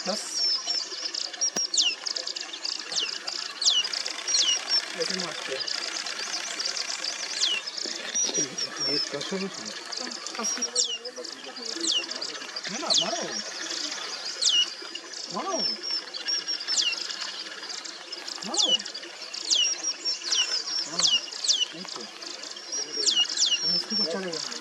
Plus এটা মারতে এই কষ্ট হচ্ছে না না মারো মারো মারো এই তো আমি इसको चलेगा